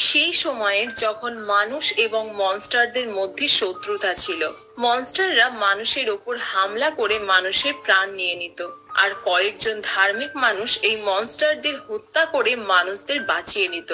সেই সময়ের যখন মানুষ এবং মনস্টারদের মধ্যে শত্রুতা ছিল। মনস্টাররা মানুষের ওপর হামলা করে মানুষের প্রাণ নিয়ে নিত, আর কয়েকজন ধার্মিক মানুষ এই মনস্টারদের হত্যা করে মানুষদের বাঁচিয়ে নিত।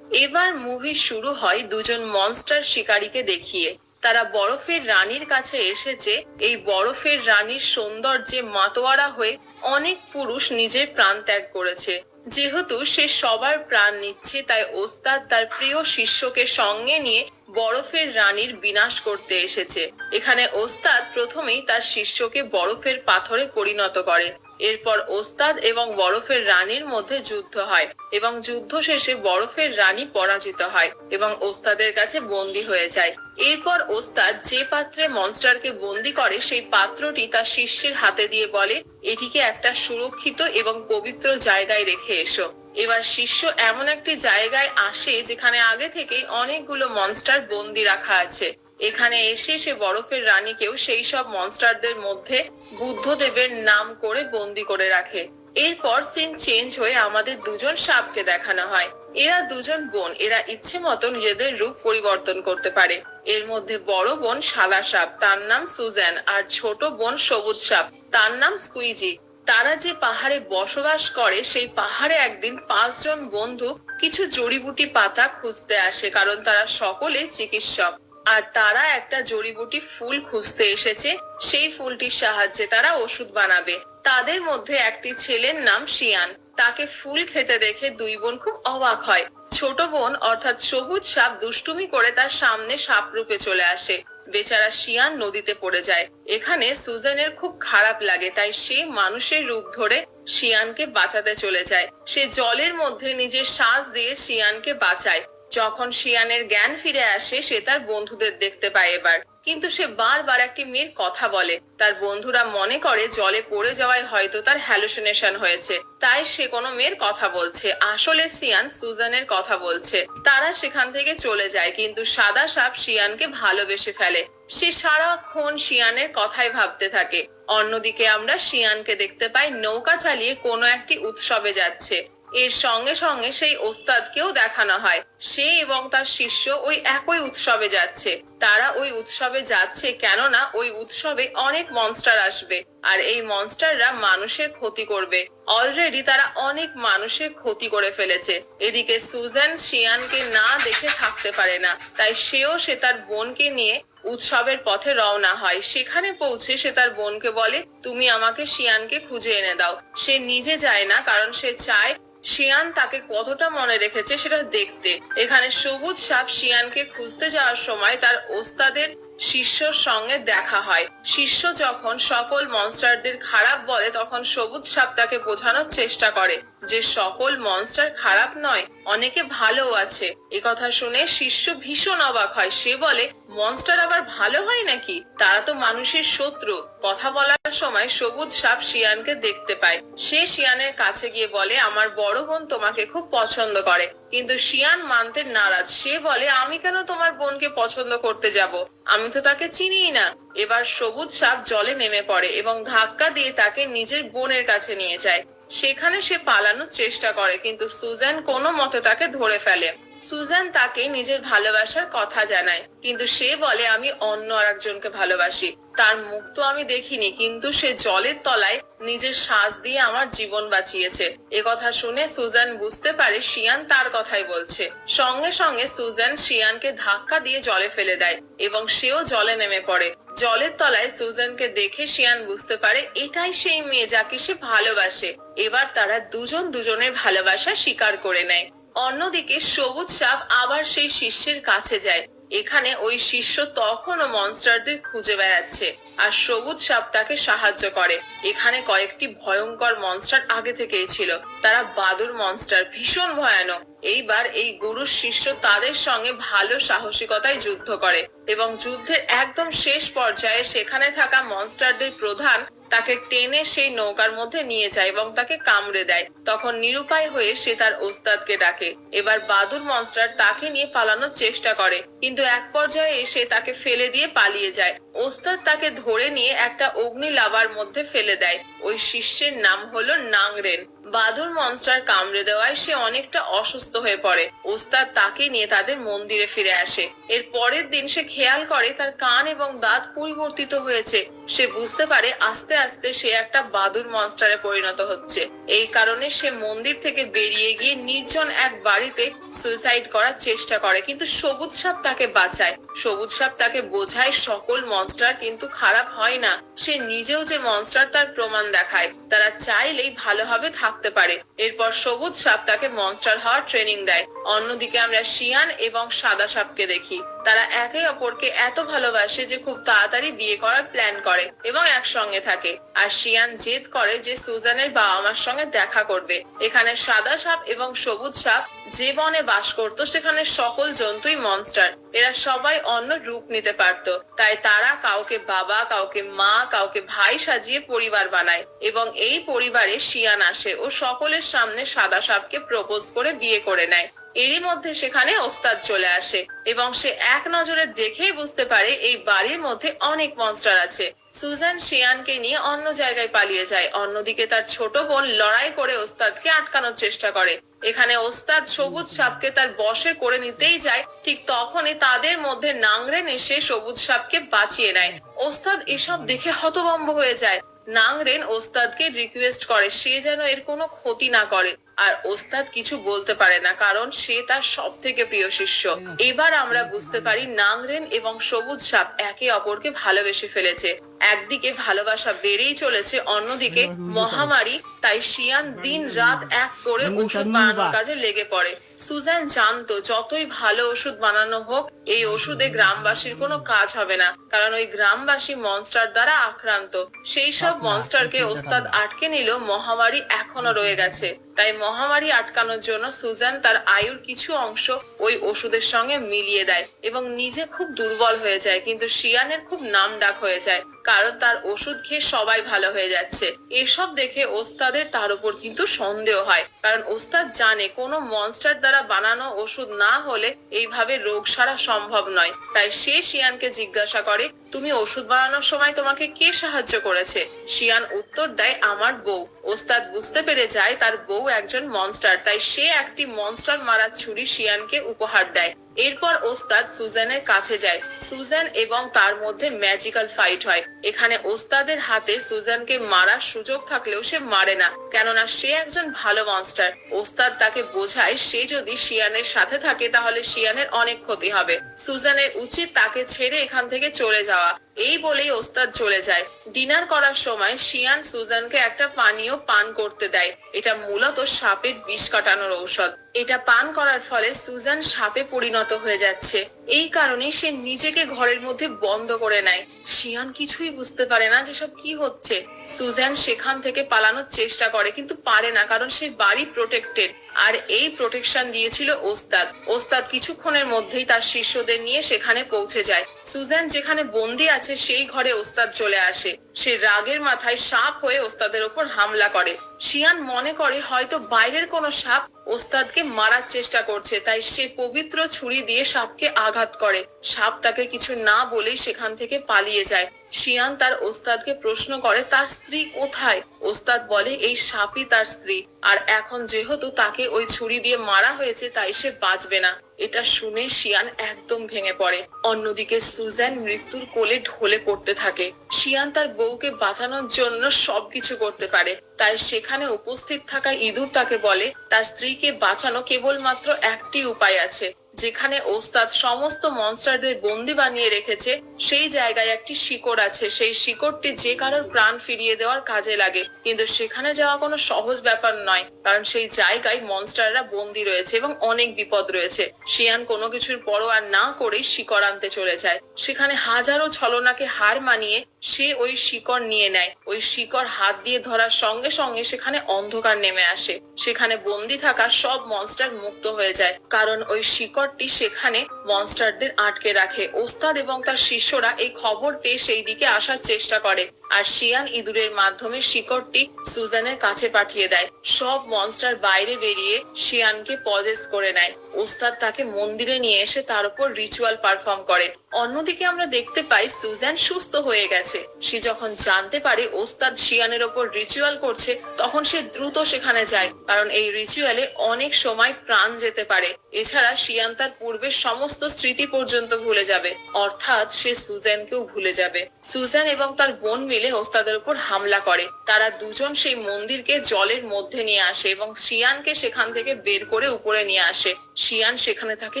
এবার মুভি শুরু হয় দুজন মনস্টার শিকারীকে দেখিয়ে। তারা বরফের রানীর কাছে এসেছে। এই বরফের রানীর সৌন্দর্যে মাতোয়ারা হয়ে অনেক পুরুষ নিজের প্রাণ ত্যাগ করেছে। যেহেতু সে সবার প্রাণ নিচ্ছে, তাই ওস্তাদ তার প্রিয় শিষ্যকে সঙ্গে নিয়ে বরফের রানীর বিনাশ করতে এসেছে। এখানে ওস্তাদ প্রথমেই তার শিষ্যকে বরফের পাথরে পরিণত করে। এরপর ওস্তাদ এবং বরফের রানীর মধ্যে যুদ্ধ হয় এবং যুদ্ধ শেষে বরফের রানী পরাজিত হয় এবং ওস্তাদের কাছে বন্দী হয়ে যায়। এরপর ওস্তাদ যে পাত্রে মনস্টারকে বন্দী করে সেই পাত্রটি তার শিষ্যের হাতে দিয়ে বলে, এটিকে একটা সুরক্ষিত এবং পবিত্র জায়গায় রেখে এসো। এবার শিষ্য এমন একটি জায়গায় আসে যেখানে আগে থেকেই অনেকগুলো মনস্টার বন্দী রাখা আছে। এখানে এসে সে বরফের রানীকেও সেই সব মনস্টারদের মধ্যে বুদ্ধদেবের নাম করে বন্দী করে রাখে। এরপর সিন চেঞ্জ হয়ে আমাদের দুজন সাপকে দেখানো হয়। এরা দুজন বোন, এরা ইচ্ছে মতো নিজেদের রূপ পরিবর্তন করতে পারে। এর মধ্যে বড় বোন সাদা সাপ, তার নাম সুজান, আর ছোট বোন সবুজ সাপ, তার নাম স্কুইজি। তারা যে পাহাড়ে বসবাস করে সেই পাহাড়ে একদিন 5জন বন্ধু কিছু জড়িবুটি পাতা খুঁজতে আসে, কারণ তারা সকলে চিকিৎসক। আর তারা একটা জড়িবুটি ফুল খুঁজতে এসেছে। সেই ফুলটির সাহায্যে তারা ওষুধ বানাবে। তাদের মধ্যে একটি ছেলের নাম শিয়ান। তাকে ফুল খেতে দেখে দুই বোন খুব অবাক হয়। ছোট বোন অর্থাৎ সবুজ সাপ দুষ্টুমি করে তার সামনে সাপ রূপে চলে আসে। বেচারা শিয়ান নদীতে পড়ে যায়। এখানে সুজানের খুব খারাপ লাগে, তাই সে মানুষের রূপ ধরে শিয়ানকে বাঁচাতে চলে যায়। সে জলের মধ্যে নিজের শ্বাস দিয়ে শিয়ানকে বাঁচায়। যখন শিয়ানের জ্ঞান ফিরে আসে, সে তার বন্ধুদের দেখতে পায় এবার। কিন্তু সে বারবার একটি মেয়ের কথা বলে। তার বন্ধুরা মনে করে জলে পড়ে যাওয়ায় হয়তো তার হ্যালুসিনেশন হয়েছে, তাই সে কোনো মেয়ের কথা বলছে। আসলে শিয়ান সুজানের কথা বলছে। তারা সেখান থেকে চলে যায়, কিন্তু সাদা সাপ শিয়ানকে ভালোবেসে ফেলে। সে সারাক্ষণ শিয়ানের কথাই ভাবতে থাকে। অন্যদিকে আমরা শিয়ানকে দেখতে পাই নৌকা চালিয়ে কোনো একটি উৎসবে যাচ্ছে। এর সঙ্গে সঙ্গে সেই ওস্তাদকেও দেখানো হয়। সে এবং তার শিষ্য ওই একই উৎসবে যাচ্ছে। তারা ওই উৎসবে যাচ্ছে কেননা ওই উৎসবে অনেক মনস্টার আসবে, আর এই মনস্টাররা মানুষের ক্ষতি করবে। অলরেডি তারা অনেক মানুষের ক্ষতি করে ফেলেছে। এদিকে সুজান শিয়ানকে না দেখে থাকতে পারে না, তাই সে তার বোনকে নিয়ে উৎসবের পথে রওনা হয়। সেখানে পৌঁছে সে তার বোনকে বলে, তুমি আমাকে শিয়ানকে খুঁজে এনে দাও। সে নিজে যায় না, কারণ সে চায় শিয়ান তাকে কতটা মনে রেখেছে সেটা দেখতে। এখানে সবুজ সাপ শিয়ানকে খুঁজতে যাওয়ার সময় তার ওস্তাদের শিষ্যর সঙ্গে দেখা হয়। শিষ্য যখন সকল মনস্টারদের খারাপ বলে, তখন সবুজ সাপ তাকে বোঝানোর চেষ্টা করে যে সকল মনস্টার খারাপ নয়, অনেকে ভালো আছে। কথা শুনে শিষ্য ভীষণ অবাক হয়। সে বলে, মনস্টার আবার ভালো হয় নাকি? তারা তো মানুষের শত্রু। কথা বলার সময় সবুজ সাপ শিয়ানকে দেখতে পায়। সে শিয়ানের কাছে গিয়ে বলে, আমার বড় বোন তোমাকে খুব পছন্দ করে। কিন্তু শিয়ান মানতে নারাজ। সে বলে, আমি কেন তোমার বোনকে পছন্দ করতে যাব? আমি তো তাকে চিনিই না। এবার সবুজ সাপ জলে নেমে পড়ে এবং ধাক্কা দিয়ে তাকে নিজের বোনের কাছে নিয়ে যায়। সেখানে সে পালানোর চেষ্টা করে, কিন্তু সুজান কোনো মতে তাকে ধরে ফেলে। সুজান তাকে নিজের ভালোবাসার কথা জানায়, কিন্তু সে বলে, আমি অন্য আরেকজনকে ভালোবাসি। তার মুখ তো আমি দেখিনি, কিন্তু সে জলের তলায় নিজের শ্বাস দিয়ে আমার জীবন বাঁচিয়েছে। কথা শুনে সুজান বুঝতে পারে শিয়ান তার কথাই বলছে। সঙ্গে সঙ্গে সুজান শিয়ানকে ধাক্কা দিয়ে জলে ফেলে দেয় এবং সেও জলে নেমে পড়ে। জলের তলায় সুজানকে দেখে শিয়ান বুঝতে পারে এটাই সেই মেয়ে যাকে সে ভালোবাসে। এবার তারা দুজন দুজনের ভালোবাসা স্বীকার করে নেয়। অন্যদিকে সবুজ সাপ আবার সেই শিষ্যের কাছে যায়। এখানে ওই শিষ্য তখনও মনস্টারদের খুঁজে বেড়াচ্ছে, আর সবুজ সাপ তাকে সাহায্য করে। এখানে কয়েকটি ভয়ঙ্কর মনস্টার আগে থেকেই ছিল। তারা বাদুর মনস্টার, ভীষণ ভয়ানক। এইবার এই গুরুর শিষ্য তাদের সঙ্গে ভালো সাহসিকতায় যুদ্ধ করে এবং যুদ্ধের একদম শেষ পর্যায়ে সেখানে থাকা মনস্টারদের প্রধান তাকে টেনে সেই নৌকার মধ্যে নিয়ে যায় এবং তাকে কামড়ে দেয়। তখন নিরুপায় হয়ে সে তার ওস্তাদকে ডাকে। এবার বাদুর মনস্টার তাকে নিয়ে পালানোর চেষ্টা করে, কিন্তু এক পর্যায়ে এসে তাকে ফেলে দিয়ে পালিয়ে যায়। ওস্তাদ তাকে ধরে নিয়ে একটা অগ্নি লাভার মধ্যে ফেলে দেয়। ওই শিষ্যের নাম হলো নাংরেন। বাদুর মনস্টার কামড়ে দেওয়ায় সে অনেকটা অসুস্থ হয়ে পড়ে। ওস্তাদ তাকে নিয়ে তাদের মন্দিরে ফিরে আসে। এর পরের দিন সে খেয়াল করে তার কান এবং দাঁত পরিবর্তিত হয়েছে। সে বুঝতে পারে আস্তে আস্তে সে একটা বাদুর মনস্টারে পরিণত হচ্ছে। এই কারণে সে মন্দির থেকে বেরিয়ে গিয়ে নির্জন এক বাড়িতে সুইসাইড করার চেষ্টা করে, কিন্তু সবুজ সাপ তাকে বাঁচায়। সবুজ সাপ তাকে বোঝায় সকল মনস্টার কিন্তু খারাপ হয় না। সে নিজেও যে মনস্টার তার প্রমাণ দেখায়, তারা চাইলেই ভালোভাবে থাকতে পারে। এরপর সবুজ সাপ তাকে মনস্টার হওয়ার ট্রেনিং দেয়। অন্যদিকে আমরা শিয়ান এবং সাদা সাপকে দেখি। তারা একে অপরকে এত ভালোবাসে যে খুব তাড়াতাড়ি বিয়ে করার প্ল্যান করে এবং একসঙ্গে থাকে। আর শিয়ান জেদ করে যে সুজানের বাবা মার সঙ্গে দেখা করবে। এখানে সাদা সাপ এবং সবুজ সাপ যে বনে বাস করত সেখানে সকল জন্তুই মনস্টার। এরা সবাই অন্য রূপ নিতে পারত, তাই তারা কাউকে বাবা, কাউকে মা, কাউকে ভাই সাজিয়ে পরিবার বানায় এবং এই পরিবারে শিয়ান আসে ও সকলের সামনে সাদা সাপকে প্রপোজ করে বিয়ে করে নেয়। এরই মধ্যে সেখানে ওস্তাদ চলে আসে এবং সে এক নজরে দেখেই বুঝতে পারে এই বাড়ির মধ্যে অনেক মনস্টার আছে। সুজান শিয়ানকে নিয়ে অন্য জায়গায় পালিয়ে যায়। অন্যদিকে তার ছোট বোন লড়াই করে ওস্তাদকে আটকানোর চেষ্টা করে। এখানে ওস্তাদ সবুজ সাপকে তার বশে করে নিতেই যায়, ঠিক তখনই তাদের মধ্যে নাংরেন এসে সবুজ সাপকে বাঁচিয়ে নেয়। ওস্তাদ এসব দেখে হতভম্ব হয়ে যায়। নাংরেন ওস্তাদকে রিকোয়েস্ট করে সে যেন এর কোনো ক্ষতি না করে, আর ওস্তাদ কিছু বলতে পারে না কারণ সে তার সব থেকে প্রিয় শিষ্য। এবার আমরা বুঝতে পারি নাংরেন এবং সবুজ সাপ একে অপরকে ভালোবেসে ফেলেছে। একদিকে ভালোবাসা বেড়েই চলেছে, অন্যদিকে মহামারী। তাই শিয়ান দিন রাত এক করে ওষুধ বানানোর কাজে লেগে পড়ে। সুজান জানতো যতই ভালো ওষুধ বানানো হোক এই ওষুধে গ্রামবাসীর কোনো কাজ হবে না, কারণ ওই গ্রামবাসী মনস্টার দ্বারা আক্রান্ত। সেই সব মনস্টারকে ওস্তাদ আটকে নিল, মহামারী এখনো রয়ে গেছে। তাই মহামারী আটকানোর জন্য সুজান তার আয়ুর কিছু অংশ ওই ওষুধের সঙ্গে মিলিয়ে দেয় এবং নিজে খুব দুর্বল হয়ে যায়। কিন্তু শিয়ানের খুব নাম ডাক হয়ে যায় কারণ তার ওষুধ খেয়ে সবাই ভালো হয়ে যাচ্ছে। এসব দেখে ওস্তাদের তার উপর কিন্তু সন্দেহ হয়, কারণ ওস্তাদ জানে কোনো মনস্টার দ্বারা বানানো ওষুধ না হলে এইভাবে রোগ সারা সম্ভব নয়। তাই সে শিয়ানকে জিজ্ঞাসা করে, তুমি ওষুধ বানানোর সময় তোমাকে কে সাহায্য করেছে? শিয়ান উত্তর দেয়, আমার বউ। ওস্তাদ বুঝতে পেরে যায় তার বউ একজন মনস্টার, তাই সে একটি মনস্টার মারার ছুরি শিয়ানকে উপহার দেয়। এরপর ওস্তাদ সুজানের কাছে যায়। সুজান এবং তার মধ্যে ম্যাজিক্যাল ফাইট হয়। এখানে ওস্তাদের হাতে সুজানকে মারার সুযোগ থাকলেও সে মারে না, কেননা সে একজন ভালো মনস্টার। ওস্তাদ তাকে বোঝায় সে যদি শিয়ানের সাথে থাকে তাহলে শিয়ানের অনেক ক্ষতি হবে। সুজানের উচিত তাকে ছেড়ে এখান থেকে চলে যাওয়া। এই বলেই ওস্তাদ চলে যায়। ডিনার করার সময় শিয়ান সুজানকে একটা পানীয় পান করতে দেয়। এটা মূলত সাপের বিষ কাটানোর ঔষধ। এটা পান করার ফলে সুজান সাপে পরিণত হয়ে যাচ্ছে। এই কারণে সে নিজেকে ঘরের মধ্যে বন্ধ করে নেয়। শিয়ান কিছুই বুঝতে পারে না যেসব কি হচ্ছে। সুজান সেখান থেকে পালানোর চেষ্টা করে কিন্তু পারে না, কারণ সে বাড়ি প্রোটেক্টেড আর এই প্রোটেকশন দিয়েছিল ওস্তাদ। ওস্তাদ কিছুক্ষণের মধ্যেই তার শিষ্যদের নিয়ে সেখানে পৌঁছে যায়। সুজান যেখানে বন্দি আছে সেই ঘরে ওস্তাদ চলে আসে। সে রাগের মাথায় সাপ হয়ে ওস্তাদের ওপর হামলা করে। শিয়ান মনে করে হয়তো বাইরের কোনো সাপ ওস্তাদকে মারার চেষ্টা করছে, তাই সে পবিত্র ছুরি দিয়ে সাপকে আঘাত করে। সাপ তাকে কিছু না বলেই সেখান থেকে পালিয়ে যায়। শিয়ান তার ওস্তাদকে প্রশ্ন করে তার স্ত্রী কোথায়। ওস্তাদ বলে এই সাপই তার স্ত্রী, আর এখন যেহেতু তাকে ওই ছুরি দিয়ে মারা হয়েছে তাই সে বাঁচবে না। এটা শুনে শিয়ান একদম ভেঙে পড়ে। অন্যদিকে সুজান মৃত্যুর কোলে ঢলে পড়তে থাকে। শিয়ান তার বউকে বাঁচানোর জন্য সবকিছু করতে পারে, তাই সেখানে উপস্থিত থাকা ইঁদুর তাকে বলে তার স্ত্রীকে বাঁচানো কেবলমাত্র একটি উপায় আছে। যেখানে ওস্তাদ সমস্ত মনস্টারদের বন্দি বানিয়ে রেখেছে সেই জায়গায় একটি শিকড় আছে। সেই শিকড়টি যে কারোর প্রাণ ফিরিয়ে দেওয়ার কাজে লাগে, কিন্তু সেখানে যাওয়া কোনো সহজ ব্যাপার নয়, কারণ সেই জায়গায় মনস্টাররা বন্দি রয়েছে এবং অনেক বিপদ রয়েছে। শিয়ান কোনো কিছুর পরোয়া না করেই শিকড় আনতে চলে যায়। সেখানে হাজারো ছলনাকে হার মানিয়ে সে ওই শিকড় নিয়ে নেয়। ওই শিকড় হাত দিয়ে ধরার সঙ্গে সঙ্গে সেখানে অন্ধকার নেমে আসে। সেখানে বন্দি থাকা সব মনস্টার মুক্ত হয়ে যায়, কারণ ওই শিকড়টি সেখানে মনস্টারদের আটকে রাখে। ওস্তাদ এবং তার শিষ্যরা এই খবর পেয়ে সেই দিকে আসার চেষ্টা করে, আর শিয়ান ইঁদুরের মাধ্যমে শিকড়টি সুজানের কাছে পাঠিয়ে দেয়। সব মনস্টার বাইরে বেরিয়ে শিয়ানকে পজেস করে নেয়। ওস্তাদ তাকে মন্দিরে নিয়ে এসে তার উপর রিচুয়াল পারফর্ম করে। অন্যদিকে আমরা দেখতে পাই সুজান সুস্থ হয়ে গেছে। সে যখন জানতে পারে ওস্তাদ শিয়ানের ওপর রিচুয়াল করছে, তখন সে দ্রুত সেখানে যায়, কারণ এই রিচুয়ালে অনেক সময় প্রাণ যেতে পারে। এছাড়া শিয়ান তার পূর্বের সমস্ত স্মৃতি পর্যন্ত ভুলে যাবে, অর্থাৎ সে সুজানকেও ভুলে যাবে। সুজান এবং তার বোন মিলে ওস্তাদের উপর হামলা করে। তারা দুজন সেই মন্দিরকে জলের মধ্যে নিয়ে আসে এবং শিয়ানকে সেখান থেকে বের করে উপরে নিয়ে আসে। শিয়ান সেখানে তাকে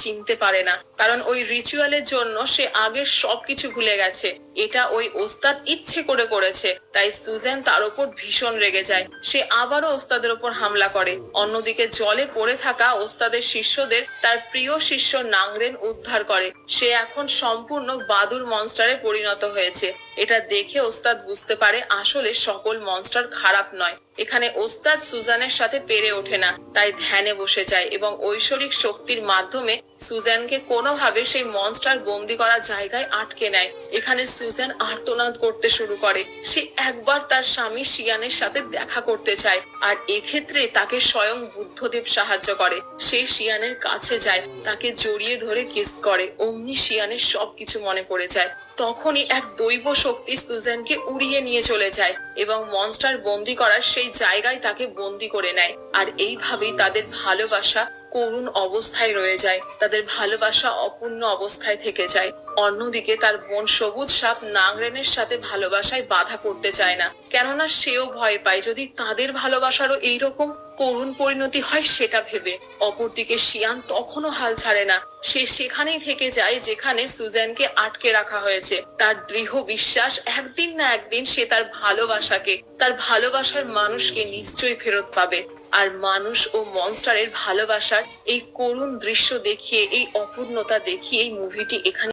চিনতে পারে না, কারণ ওই রিচুয়ালের জন্য সে আগের সবকিছু ভুলে গেছে। এটা ওই ওস্তাদ ইচ্ছে করে করেছে। তাই সুজান তার উপর ভীষণ রেগে যায়। সে আবারও ওস্তাদের উপর হামলা করে। অন্যদিকে জলে পড়ে থাকা ওস্তাদের শিষ্যদের তার প্রিয় শিষ্য নাংরেন উদ্ধার করে। সে এখন সম্পূর্ণ বাদুর মনস্টারে পরিণত হয়েছে। এটা দেখে ওস্তাদ বুঝতে পারে আসলে সকল মনস্টার খারাপ নয়। এখানে ওস্তাদ সুজানের সাথে পেরে ওঠে না, তাই ধ্যানে বসে যায় এবং ঐশ্বরিক শক্তির মাধ্যমে সুজানকে কোনোভাবে সেই মনস্টার বন্দি করা জায়গায় আটকে নেয়। এখানে সুজান আর্তনাদ করতে শুরু করে। সে একবার তার স্বামী শিয়ানের সাথে দেখা করতে চায়, আর এক্ষেত্রে তাকে স্বয়ং বুদ্ধদেব সাহায্য করে। সে শিয়ানের কাছে যায়, তাকে জড়িয়ে ধরে কিস করে। অমনি শিয়ানের সবকিছু মনে পড়ে যায়। তখনই এক দৈব শক্তি সুজানকে উড়িয়ে নিয়ে চলে যায় এবং মনস্টার বন্দি করার সেই জায়গায় তাকে বন্দি করে নেয়। আর এইভাবেই তাদের ভালোবাসা করুণ অবস্থায় রয়ে যায়। তাদের ভালোবাসা অপূর্ণ অবস্থায় থেকে যায়। অন্যদিকে তার বোন সবুজ সাপ নাংরেনের সাথে ভালোবাসায় বাধা পড়তে চায় না, কেননা সেও ভয় পায় যদি তাদের ভালোবাসারও এইরকম করুণ পরিণতি হয় সেটা ভেবে। অপরদিকে শিয়ান তখনও হাল ছাড়ে না। সে সেখানেই থেকে যায় যেখানে সুজানকে আটকে রাখা হয়েছে। তার দৃঢ় বিশ্বাস একদিন না একদিন সে তার ভালোবাসাকে, তার ভালোবাসার মানুষকে নিশ্চয়ই ফেরত পাবে। আর মানুষ ও মনস্টারের ভালোবাসার এই করুণ দৃশ্য দেখিয়ে, এই অপূর্ণতা দেখিয়ে এই মুভিটি এখানে